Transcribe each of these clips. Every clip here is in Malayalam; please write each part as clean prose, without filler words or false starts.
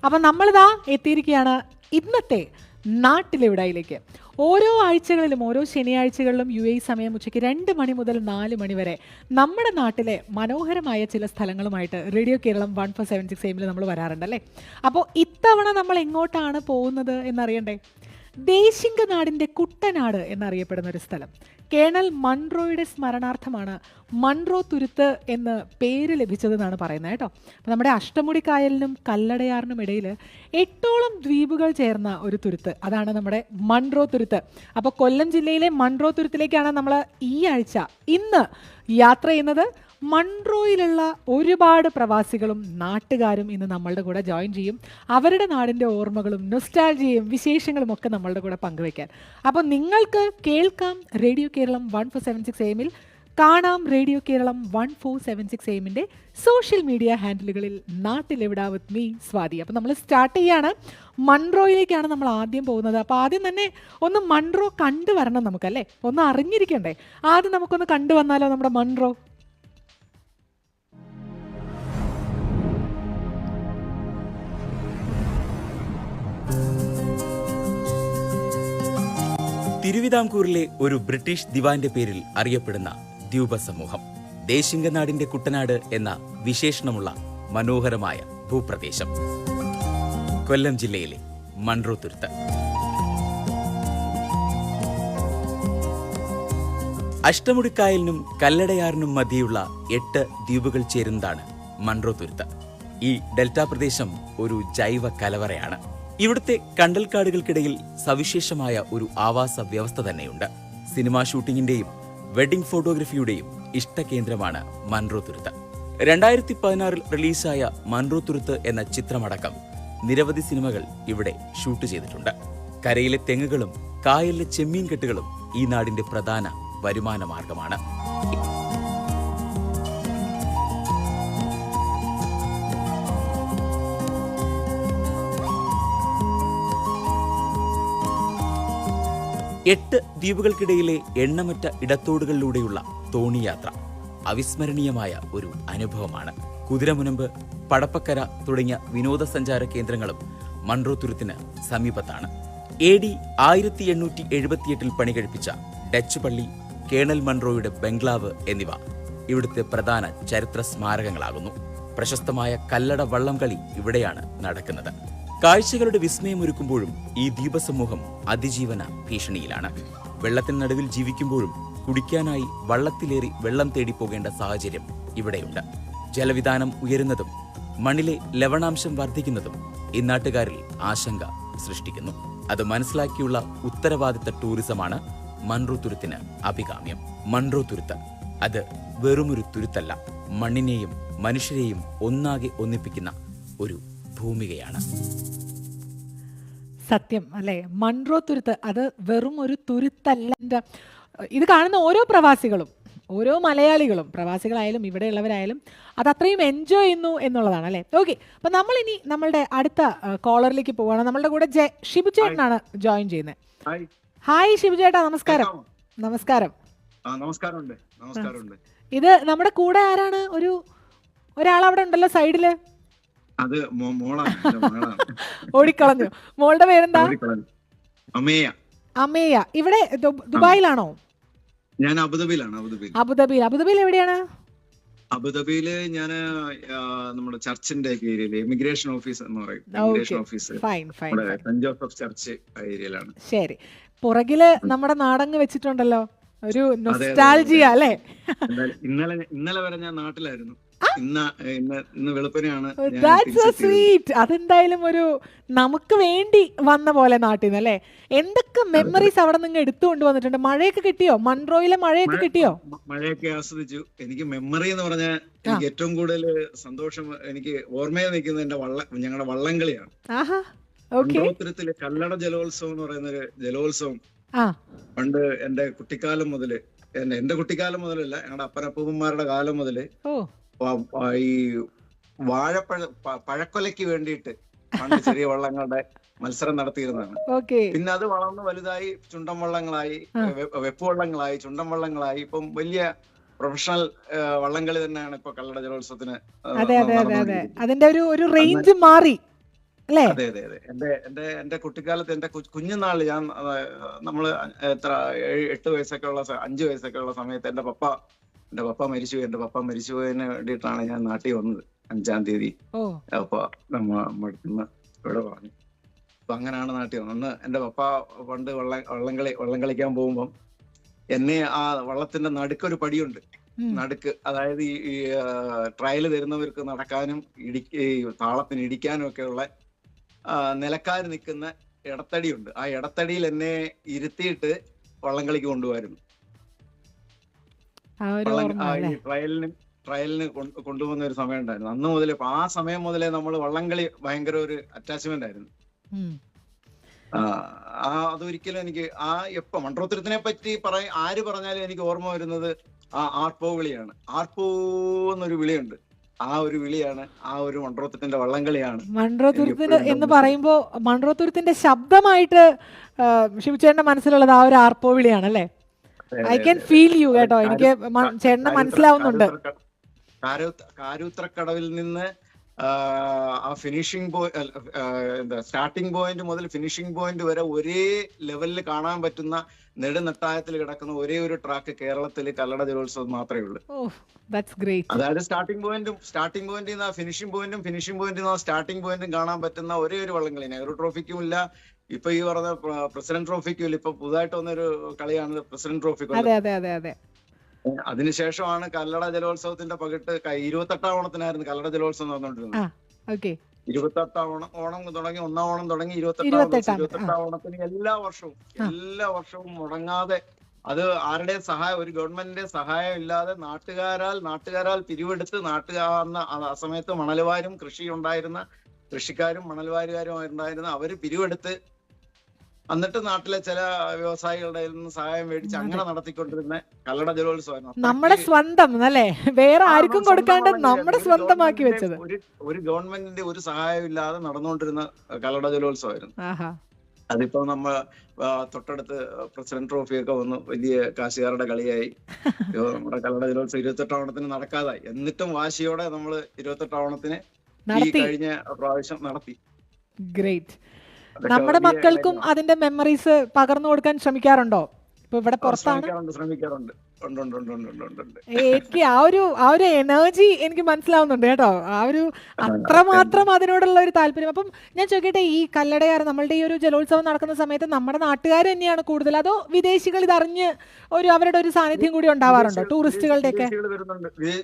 അപ്പം നമ്മളിതാ എത്തിയിരിക്കുകയാണ് ഇന്നത്തെ നാട്ടിലെവിടായിലേക്ക്. ഓരോ ആഴ്ചകളിലും ഓരോ ശനിയാഴ്ചകളിലും UAE സമയം ഉച്ചയ്ക്ക് 2 മണി മുതൽ 4 മണി വരെ നമ്മുടെ നാട്ടിലെ മനോഹരമായ ചില സ്ഥലങ്ങളുമായിട്ട് റേഡിയോ കേരളം 1476 AM നമ്മൾ വരാറുണ്ടല്ലേ. അപ്പോൾ ഇത്തവണ നമ്മൾ എങ്ങോട്ടാണ് പോകുന്നത് എന്നറിയണ്ടേ? ദേശിംഗനാടിൻ്റെ കുട്ടനാട് എന്നറിയപ്പെടുന്ന ഒരു സ്ഥലം. കേണൽ മൺട്രോയുടെ സ്മരണാർത്ഥമാണ് മൺട്രോ തുരുത്ത് എന്ന് പേര് ലഭിച്ചതെന്നാണ് പറയുന്നത് കേട്ടോ. അപ്പോൾ നമ്മുടെ അഷ്ടമുടി കായലിനും കല്ലടയാറിനും ഇടയിൽ 8ഓളം ദ്വീപുകൾ ചേർന്ന ഒരു തുരുത്ത്, അതാണ് നമ്മുടെ മൺട്രോ തുരുത്ത്. അപ്പോൾ കൊല്ലം ജില്ലയിലെ മൺട്രോ തുരുത്തിലേക്കാണ് നമ്മൾ ഈ ആഴ്ച ഇന്ന് യാത്ര ചെയ്യുന്നത്. മൺട്രോയിലുള്ള ഒരുപാട് പ്രവാസികളും നാട്ടുകാരും ഇന്ന് നമ്മളുടെ കൂടെ ജോയിൻ ചെയ്യും. അവരുടെ നാടിൻ്റെ ഓർമ്മകളും നൊസ്റ്റാൾജിയയും വിശേഷങ്ങളും ഒക്കെ നമ്മളുടെ കൂടെ പങ്കുവയ്ക്കാൻ. അപ്പോൾ നിങ്ങൾക്ക് കേൾക്കാം റേഡിയോ കേരളം 1476 AM, കാണാം radio Keralam 1476 AM social media ഹാൻഡിലുകളിൽ നാട്ടിലെവിടാ വിത്ത് മീ സ്വാതി. അപ്പോൾ നമ്മൾ സ്റ്റാർട്ട് ചെയ്യാണ്. മൺട്രോയിലേക്കാണ് നമ്മൾ ആദ്യം പോകുന്നത്. അപ്പോൾ ആദ്യം തന്നെ ഒന്ന് മൺട്രോ കണ്ടുവരണം നമുക്കല്ലേ, ഒന്ന് അറിഞ്ഞിരിക്കണ്ടേ. ആദ്യം നമുക്കൊന്ന് കണ്ടുവന്നാലോ നമ്മുടെ മൺട്രോ. തിരുവിതാംകൂറിലെ ഒരു ബ്രിട്ടീഷ് ദിവാന്റെ പേരിൽ അറിയപ്പെടുന്ന ദ്വീപ സമൂഹം, ദേശിംഗനാടിന്റെ കുട്ടനാട് എന്ന വിശേഷണമുള്ള മനോഹരമായ ഭൂപ്രദേശം, കൊല്ലം ജില്ലയിലെ മൺട്രോ തുരുത്ത്. അഷ്ടമുടിക്കായലിനും കല്ലടയാറിനും മധ്യയുള്ള 8 ദ്വീപുകൾ ചേരുന്നതാണ് മൺട്രോ തുരുത്ത്. ഈ ഡെൽറ്റ പ്രദേശം ഒരു ജൈവ കലവറയാണ്. ഇവിടുത്തെ കണ്ടൽക്കാടുകൾക്കിടയിൽ സവിശേഷമായ ഒരു ആവാസ വ്യവസ്ഥ തന്നെയുണ്ട്. സിനിമാ ഷൂട്ടിങ്ങിന്റെയും വെഡിംഗ് ഫോട്ടോഗ്രഫിയുടെയും ഇഷ്ടകേന്ദ്രമാണ് മൺട്രോ തുരുത്ത്. 2016 റിലീസായ മൺട്രോ തുരുത്ത് എന്ന ചിത്രമടക്കം നിരവധി സിനിമകൾ ഇവിടെ ഷൂട്ട് ചെയ്തിട്ടുണ്ട്. കരയിലെ തെങ്ങുകളും കായലിലെ ചെമ്മീൻ കെട്ടുകളും ഈ നാടിന്റെ പ്രധാന വരുമാന മാർഗമാണ്. എട്ട് ദ്വീപുകൾക്കിടയിലെ എണ്ണമറ്റ ഇടത്തോടുകളിലൂടെയുള്ള തോണിയാത്ര അവിസ്മരണീയമായ ഒരു അനുഭവമാണ്. കുതിരമുനമ്പ്, പടപ്പക്കര തുടങ്ങിയ വിനോദസഞ്ചാര കേന്ദ്രങ്ങളും മൺട്രോ തുരുത്തിന് സമീപത്താണ്. AD 1878 പണി കഴിപ്പിച്ച ഡച്ച് പള്ളി, കേണൽ മൺട്രോയുടെ ബംഗ്ലാവ് എന്നിവ ഇവിടുത്തെ പ്രധാന ചരിത്ര സ്മാരകങ്ങളാകുന്നു. പ്രശസ്തമായ കല്ലട വള്ളംകളി ഇവിടെയാണ് നടക്കുന്നത്. കാഴ്ചകളുടെ വിസ്മയമൊരുക്കുമ്പോഴും ഈ ദ്വീപസമൂഹം അതിജീവന ഭീഷണിയിലാണ്. വെള്ളത്തിന് നടുവിൽ ജീവിക്കുമ്പോഴും കുടിക്കാനായി വള്ളത്തിലേറി വെള്ളം തേടി പോകേണ്ട സാഹചര്യം ഇവിടെയുണ്ട്. ജലവിധാനം ഉയരുന്നതും മണ്ണിലെ ലവണാംശം വർദ്ധിക്കുന്നതും ഇന്നാട്ടുകാരിൽ ആശങ്ക സൃഷ്ടിക്കുന്നു. അത് മനസ്സിലാക്കിയുള്ള ഉത്തരവാദിത്ത ടൂറിസമാണ് മൺട്രോ തുരുത്തിന് അഭികാമ്യം. മൺട്രോ തുരുത്ത് അത് വെറുമൊരു തുരുത്തല്ല, മണ്ണിനെയും മനുഷ്യരെയും ഒന്നാകെ ഒന്നിപ്പിക്കുന്ന ഒരു ഭൂമികയാണ്. സത്യം അല്ലേ, മൺട്രോ തുരുത്ത് അത് വെറും ഒരു തുരുത്തല്ല. ഇത് കാണുന്ന ഓരോ പ്രവാസികളും, ഓരോ മലയാളികളും, പ്രവാസികളായാലും ഇവിടെയുള്ളവരായാലും അത് അത്രയും എൻജോയ് ചെയ്യുന്നു എന്നുള്ളതാണ് അല്ലേ. ഓക്കെ, അപ്പം നമ്മളിനി നമ്മളുടെ അടുത്ത കോളറിലേക്ക് പോവുകയാണ്. നമ്മളുടെ കൂടെ ഷിബു ചേട്ടനാണ് ജോയിൻ ചെയ്യുന്നത്. ഹായ് ഷിബു ചേട്ടാ, നമസ്കാരം. നമസ്കാരം. ഇത് നമ്മുടെ കൂടെ ആരാണ്? ഒരാൾ അവിടെ ഉണ്ടല്ലോ സൈഡില്. അത് ഓടിക്കളഞ്ഞു. മോളുടെ പേരെന്താ? അമേയ. ഇവിടെ ദുബായിലാണോ? ഞാൻ അബുദാബിയിലാണ്. അബുദാബിയിൽ എവിടെയാണ്? അബുദാബിയില് ഞാൻ നമ്മുടെ ചർച്ചിന്റെ ഏരിയയില് ഇമിഗ്രേഷൻ ഓഫീസ് എന്ന് പറയും. Immigration office saint Joseph church ഏരിയയിലാണ്. ശരി, പുറകില് നമ്മുടെ നാടങ്ങ് വെച്ചിട്ടുണ്ടല്ലോ, ഒരു നൊസ്റ്റാൾജിയ അല്ലേ? ഇന്നലെ വരെ ഞാൻ നാട്ടിലായിരുന്നു. ഇന്ന് വെളുപ്പിനെയാണ്. അതെന്തായാലും ഒരു നമുക്ക് വേണ്ടി വന്ന പോലെ നാട്ടിൽ നിന്ന് അല്ലേ. എന്തൊക്കെ മെമ്മറീസ് അവിടെ നിന്ന് എടുത്തുകൊണ്ട് വന്നിട്ടുണ്ട്. മഴയൊക്കെ കിട്ടിയോ? മൺട്രോയിലെ മഴയൊക്കെ കിട്ടിയോ? മഴയൊക്കെ ആസ്വദിച്ചു. എനിക്ക് മെമ്മറി എന്ന് പറഞ്ഞാൽ എനിക്ക് ഏറ്റവും കൂടുതൽ സന്തോഷം, എനിക്ക് ഓർമ്മയിൽ നിൽക്കുന്നത് ഞങ്ങളുടെ വള്ളംകളിയാണ്. മൺട്രോത്തുരത്തിലെ കല്ലട ജലോത്സവം എന്ന് പറയുന്ന ഒരു ജലോത്സവം പണ്ട് എന്റെ കുട്ടിക്കാലം മുതല്, എന്റെ കുട്ടിക്കാലം മുതലല്ല, ഞങ്ങളുടെ അപ്പനപ്പൂപ്പന്മാരുടെ കാലം മുതല് ഈ പഴക്കൊലയ്ക്ക് വേണ്ടിയിട്ട് പണ്ട് ചെറിയ വള്ളങ്ങളുടെ മത്സരം നടത്തിയിരുന്നതാണ്. പിന്നെ അത് വളർന്ന് വലുതായി ചുണ്ടൻ വള്ളങ്ങളായി, വെപ്പ് വള്ളങ്ങളായി, ചുണ്ടൻ വള്ളങ്ങളായി, ഇപ്പം വലിയ പ്രൊഫഷണൽ വള്ളംകളി തന്നെയാണ് ഇപ്പൊ കല്ലട ജലോത്സവത്തിന്. അതിന്റെ ഒരു റേഞ്ച് മാറി. അല്ലേ? അതെ അതെ അതെ. എന്റെ കുട്ടിക്കാലത്ത് എന്റെ കുഞ്ഞുനാളിൽ ഞാൻ നമ്മള് എത്ര 8 വയസ്സൊക്കെ ഉള്ള 5 വയസ്സൊക്കെ ഉള്ള സമയത്ത് എന്റെ പപ്പ മരിച്ചുപോയി. എന്റെ പപ്പ മരിച്ചുപോയതിന് വേണ്ടിയിട്ടാണ് ഞാൻ നാട്ടിൽ വന്നത് 5-ാം തീയതി. അപ്പൊ നമ്മ ഇവിടെ പറഞ്ഞു. അപ്പൊ അങ്ങനെയാണ് നാട്ടിൽ വന്നത്. അന്ന് എന്റെ പപ്പ പണ്ട് വള്ളം കളിക്കാൻ പോകുമ്പം എന്നെ ആ വള്ളത്തിന്റെ നടുക്കൊരു പടിയുണ്ട്. നടുക്ക്, അതായത് ഈ ട്രയൽ തരുന്നവർക്ക് നടക്കാനും താളത്തിന് ഇടിക്കാനും ഒക്കെ ഉള്ള നിലക്കാര് നിൽക്കുന്ന ഇടത്തടിയുണ്ട്. ആ ഇടത്തടിയിൽ എന്നെ ഇരുത്തിയിട്ട് വള്ളംകളിക്ക് കൊണ്ടുപോയിരുന്നു. ട്രയലിന് കൊണ്ടുപോകുന്ന ഒരു സമയം ഉണ്ടായിരുന്നു. അന്ന് മുതലേ, ആ സമയം മുതലേ നമ്മൾ വള്ളംകളി ഭയങ്കര ഒരു അറ്റാച്ച്മെന്റ് ആയിരുന്നു. അതൊരിക്കലും എനിക്ക് മൺട്രോത്തുരുത്തിനെ പറ്റി ആര് പറഞ്ഞാലും എനിക്ക് ഓർമ്മ വരുന്നത് ആ ആർപ്പോ വിളിയാണ്. ആർപ്പോ എന്നൊരു വിളിയുണ്ട്. ആ ഒരു വിളിയാണ്, ആ ഒരു മൺട്രോത്തുരുത്തിന്റെ വള്ളംകളിയാണ്. മൺട്രോത്തുരുത്തിന് എന്ന് പറയുമ്പോ മൺട്രോത്തുരുത്തിന്റെ ശബ്ദമായിട്ട് ശിവചേട്ടന്റെ മനസ്സിലുള്ളത് ആ ഒരു ആർപ്പോ വിളിയാണ് അല്ലേ? ഐ ക്യാൻ ഫീൽ യു കേട്ടോ. എനിക്ക് ചേട്ടനെ മനസ്സിലാവുന്നുണ്ട്. കാരൂത്രക്കടവിൽ നിന്ന് ആ സ്റ്റാർട്ടിംഗ് പോയിന്റ് മുതൽ ഫിനിഷിംഗ് പോയിന്റ് വരെ ഒരേ ലെവലിൽ കാണാൻ പറ്റുന്ന നെടുനെട്ടായത്തിൽ കിടക്കുന്ന ഒരേ ഒരു ട്രാക്ക് കേരളത്തിൽ കല്ലട ജലോത്സവം മാത്രമേ ഉള്ളൂ. അതായത് സ്റ്റാർട്ടിംഗ് പോയിന്റിൽ ഫിനിഷിംഗ് പോയിന്റിൽ സ്റ്റാർട്ടിംഗ് പോയിന്റും കാണാൻ പറ്റുന്ന ഒരേ ഒരു വള്ളംകളി. നെഹ്റു ട്രോഫിക്കും ഇല്ല, ഇപ്പൊ ഈ പറഞ്ഞ പ്രസിഡന്റ് ട്രോഫിക്കും ഇല്ല. ഇപ്പൊ പുതുതായിട്ട് വന്നൊരു കളിയാണ് പ്രസിഡന്റ് ട്രോഫി. അതിനുശേഷമാണ് കല്ലട ജലോത്സവത്തിന്റെ പകിട്ട് 28ാം ഓണത്തിനായിരുന്നു കല്ലട ജലോത്സവം നടന്നുകൊണ്ടിരുന്നത്. 28ാം ഓണം തുടങ്ങി, 1ാം ഓണം തുടങ്ങി, 28ാം ഓണത്തിന് എല്ലാ വർഷവും മുടങ്ങാതെ, അത് ആരുടെ സഹായം, ഒരു ഗവൺമെന്റിന്റെ സഹായം ഇല്ലാതെ നാട്ടുകാരാൽ പിരിവെടുത്ത് ആ സമയത്ത് മണൽവാരും കൃഷിക്കാരും മണൽവാരുകാരും ഉണ്ടായിരുന്ന അവര് പിരിവെടുത്ത് എന്നിട്ട് നാട്ടിലെ ചില വ്യവസായികളുടെ നിന്ന് സഹായം മേടിച്ച് അങ്ങനെ നടത്തിക്കൊണ്ടിരുന്ന കല്ലട ജലോത്സവം നമ്മുടെ സ്വന്തം അല്ലേ, വേറെ ആർക്കും കൊടുക്കാണ്ട് നമ്മുടെ സ്വന്തമാക്കി വെച്ചത്. ഒരു ഗവൺമെന്റിന്റെ ഒരു സഹായം ഇല്ലാതെ നടന്നുകൊണ്ടിരുന്ന കല്ലട ജലോത്സവമായിരുന്നു. അതിപ്പോ തൊട്ടടുത്ത് പ്രസിഡന്റ് ട്രോഫിയൊക്കെ വന്നു, വലിയ കാശുകാരുടെ കളിയായി. നമ്മുടെ കല്ലട ജലോത്സവം 28ാം ഓണത്തിന് നടക്കാതായി. എന്നിട്ടും വാശിയോടെ നമ്മൾ 28ാം ഓണത്തിന് ഈ കഴിഞ്ഞ പ്രാവശ്യം നടത്തി. ഗ്രേറ്റ്. നമ്മുടെ മക്കൾക്കും അതിന്റെ മെമ്മറീസ് പകർന്നു കൊടുക്കാൻ ശ്രമിക്കാറുണ്ടോ? ഇപ്പൊ ഇവിടെ പുറത്താണ്. ശ്രമിക്കാറുണ്ട്. എനിക്ക് ആ ഒരു എനർജി എനിക്ക് മനസ്സിലാവുന്നുണ്ട് കേട്ടോ. അത്രമാത്രം അതിനോടുള്ള ഒരു താല്പര്യം. അപ്പം ഞാൻ ചോദിക്കട്ടെ, ഈ കല്ലടയാർ നമ്മളുടെ ഈ ഒരു ജലോത്സവം നടക്കുന്ന സമയത്ത് നമ്മുടെ നാട്ടുകാർ തന്നെയാണ് കൂടുതൽ, അതോ വിദേശികൾ ഇതറിഞ്ഞ് അവരുടെ ഒരു സാന്നിധ്യം കൂടി ഉണ്ടാവാറുണ്ടോ? ടൂറിസ്റ്റുകളുടെ ഒക്കെ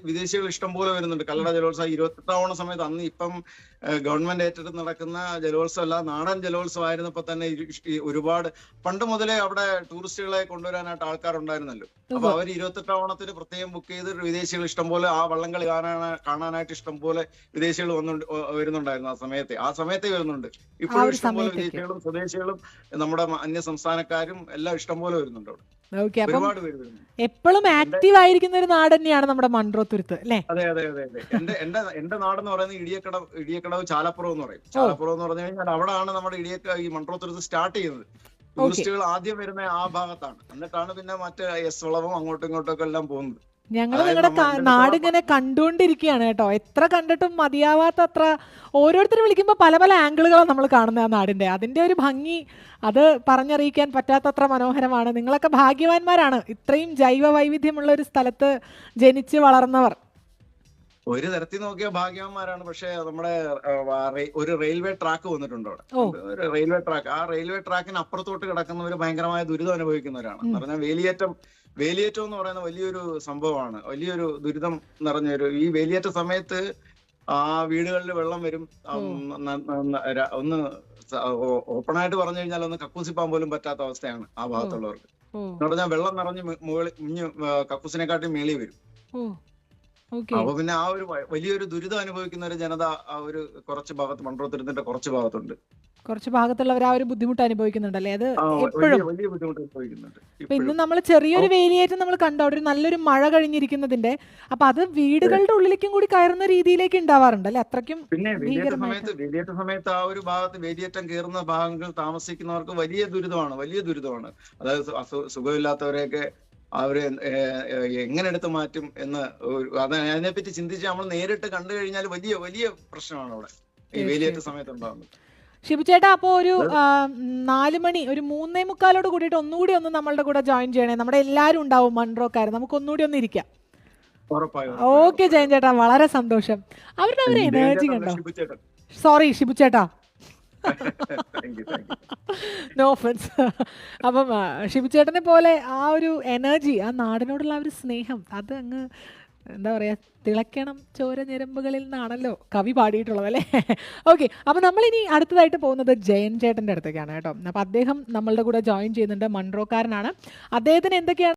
വിദേശികൾ ഇഷ്ടംപോലെ വരുന്നുണ്ട്. കല്ലട ജലോത്സവം 28ാം ഓണ സമയത്ത്, അന്ന് ഇപ്പം ഗവൺമെന്റ് ഏറ്റെടുത്ത് നടക്കുന്ന ജലോത്സവം അല്ല, നാടൻ ജലോത്സവം ആയിരുന്നപ്പോ തന്നെ ഒരുപാട് പണ്ട് മുതലേ അവിടെ ടൂറിസ്റ്റുകളെ കൊണ്ടുവരാനായിട്ട് ആൾക്കാരുണ്ടായിരുന്നല്ലോ. അപ്പൊ അവർ 28ാം ഓണത്തിന് പ്രത്യേകം ബുക്ക് ചെയ്ത് വിദേശികൾ ഇഷ്ടംപോലെ ആ വള്ളംകളി കാണാനായിട്ട് ഇഷ്ടംപോലെ വിദേശികൾ വരുന്നുണ്ടായിരുന്നു. ആ സമയത്തെ വരുന്നുണ്ട്. ഇപ്പോഴും ഇഷ്ടംപോലെ വിദേശികളും സ്വദേശികളും നമ്മുടെ അന്യ സംസ്ഥാനക്കാരും എല്ലാം ഇഷ്ടംപോലെ വരുന്നുണ്ട് അവിടെ. ഒരുപാട് പേര് വരുന്നു. എപ്പോഴും ആക്റ്റീവ് ആയിരിക്കുന്ന ഒരു നാട് തന്നെയാണ് നമ്മുടെ മൺട്രോത്തുരുത്ത് അല്ലേ? അതെ. എന്റെ നാടെന്ന് പറയുന്നത് ഇടിയക്കടവ് ചാലപ്പുറം എന്ന് പറയും. ചാലപ്പുറം എന്ന് പറഞ്ഞു കഴിഞ്ഞാൽ അവിടെയാണ് നമ്മുടെ ഈ മൺട്രോത്തുരുത്ത് സ്റ്റാർട്ട് ചെയ്യുന്നത്. ടൂറിസ്റ്റുകൾ ആദ്യം വരുന്ന ആ ഭാഗത്താണ്. എന്നിട്ടാണ് പിന്നെ മറ്റേ വളവും അങ്ങോട്ടും ഇങ്ങോട്ടൊക്കെ എല്ലാം പോകുന്നത്. ഞങ്ങൾ നിങ്ങളുടെ നാടിങ്ങനെ കണ്ടുകൊണ്ടിരിക്കുകയാണ് കേട്ടോ. എത്ര കണ്ടിട്ടും മതിയാവാത്തത്ര. ഓരോരുത്തർ വിളിക്കുമ്പോൾ പല പല ആംഗിളുകളാണ് നമ്മൾ കാണുന്നത് ആ നാടിന്റെ. അതിന്റെ ഒരു ഭംഗി അത് പറഞ്ഞറിയിക്കാൻ പറ്റാത്തത്ര മനോഹരമാണ്. നിങ്ങളൊക്കെ ഭാഗ്യവാന്മാരാണ്, ഇത്രയും ജൈവ വൈവിധ്യമുള്ള ഒരു സ്ഥലത്ത് ജനിച്ച് വളർന്നവർ. ഒരു തരത്തിൽ നോക്കിയ ഭാഗ്യവാന്മാരാണ്. പക്ഷെ നമ്മുടെ ഒരു റെയിൽവേ ട്രാക്ക് വന്നിട്ടുണ്ട് അവിടെ, ഒരു റെയിൽവേ ട്രാക്ക്. ആ റെയിൽവേ ട്രാക്കിന് അപ്പുറത്തോട്ട് കിടക്കുന്നവർ ഭയങ്കരമായ ദുരിതം അനുഭവിക്കുന്നവരാണ്. എന്ന് പറഞ്ഞാൽ വേലിയേറ്റം എന്ന് പറയുന്ന വലിയൊരു സംഭവമാണ്, വലിയൊരു ദുരിതം നിറഞ്ഞൊരു. ഈ വേലിയേറ്റ സമയത്ത് ആ വീടുകളിൽ വെള്ളം വരും. ഒന്ന് ഓപ്പണായിട്ട് പറഞ്ഞു കഴിഞ്ഞാൽ ഒന്ന് കക്കൂസിപ്പാൻ പോലും പറ്റാത്ത അവസ്ഥയാണ് ആ ഭാഗത്തുള്ളവർക്ക്. എന്ന് പറഞ്ഞാൽ വെള്ളം നിറഞ്ഞ് കക്കൂസിനെക്കാട്ടി മേളി വരും. അപ്പൊ പിന്നെ ആ ഒരു വലിയൊരു ദുരിതം അനുഭവിക്കുന്ന ഒരു ജനത ആ ഒരു കുറച്ച് ഭാഗത്ത്, മൺട്രോത്തുരുത്തിന്റെ കുറച്ച് ഭാഗത്തുള്ളവർ ആ ഒരു ബുദ്ധിമുട്ട് അനുഭവിക്കുന്നുണ്ടല്ലേ? അത് എപ്പോഴും വലിയ ബുദ്ധിമുട്ട് അനുഭവിക്കുന്നുണ്ട്. ഇന്ന് നമ്മൾ ചെറിയൊരു വേലിയേറ്റം നമ്മൾ കണ്ടു, അവിടെ ഒരു നല്ലൊരു മഴ കഴിഞ്ഞിരിക്കുന്നതിന്റെ. അപ്പൊ അത് വീടുകളുടെ ഉള്ളിലേക്കും കൂടി കയറുന്ന രീതിയിലേക്ക് ഉണ്ടാവാറുണ്ട് അല്ലെ? അത്രയ്ക്കും. പിന്നെ വേലിയേറ്റ സമയത്ത് ആ ഒരു ഭാഗത്ത് വേലിയേറ്റം കയറുന്ന ഭാഗങ്ങൾ താമസിക്കുന്നവർക്ക് വലിയ ദുരിതമാണ്. അതായത് സുഖമില്ലാത്തവരെയൊക്കെ അവര് എങ്ങനെ എടുത്ത് മാറ്റും എന്ന് അതിനെപ്പറ്റി ചിന്തിച്ച് നമ്മൾ നേരിട്ട് കണ്ടു കഴിഞ്ഞാൽ വലിയ വലിയ പ്രശ്നമാണ് അവിടെ ഈ വേലിയേറ്റ സമയത്ത് ഉണ്ടാകുന്നത്. ഷിബു ചേട്ടാ, അപ്പോൾ ഒരു 4 മണി, ഒരു 3:45 കൂടിയിട്ട് ഒന്നുകൂടി ഒന്ന് നമ്മളുടെ കൂടെ ജോയിൻ ചെയ്യണേ. നമ്മുടെ എല്ലാവരും ഉണ്ടാവും മൺട്രോക്കാർ, നമുക്ക് ഒന്നുകൂടി ഒന്ന് ഇരിക്കാം. ഓക്കെ ജയൻ ചേട്ടാ, വളരെ സന്തോഷം. അവരുടെ ഒരു എനർജി കണ്ടോ. സോറി ഷിബു ചേട്ടാ, നോ ഒഫൻസ്. അപ്പം ഷിബു ചേട്ടനെ പോലെ ആ ഒരു എനർജി, ആ നാടിനോടുള്ള ആ ഒരു സ്നേഹം, അത് അങ്ങ് എന്താ പറയുക, തിളയ്ക്കണം ചോര ഞരമ്പുകളിൽ നിന്നാണല്ലോ കവി പാടിയിട്ടുള്ളത് അല്ലേ. ഓക്കെ, അപ്പോൾ നമ്മളിനി അടുത്തതായിട്ട് പോകുന്നത് ജയൻ ചേട്ടൻ്റെ അടുത്തേക്കാണ് കേട്ടോ. അപ്പോൾ അദ്ദേഹം നമ്മളുടെ കൂടെ ജോയിൻ ചെയ്യുന്നുണ്ട്, മൺട്രോക്കാരനാണ്. അദ്ദേഹത്തിന് എന്തൊക്കെയാണ്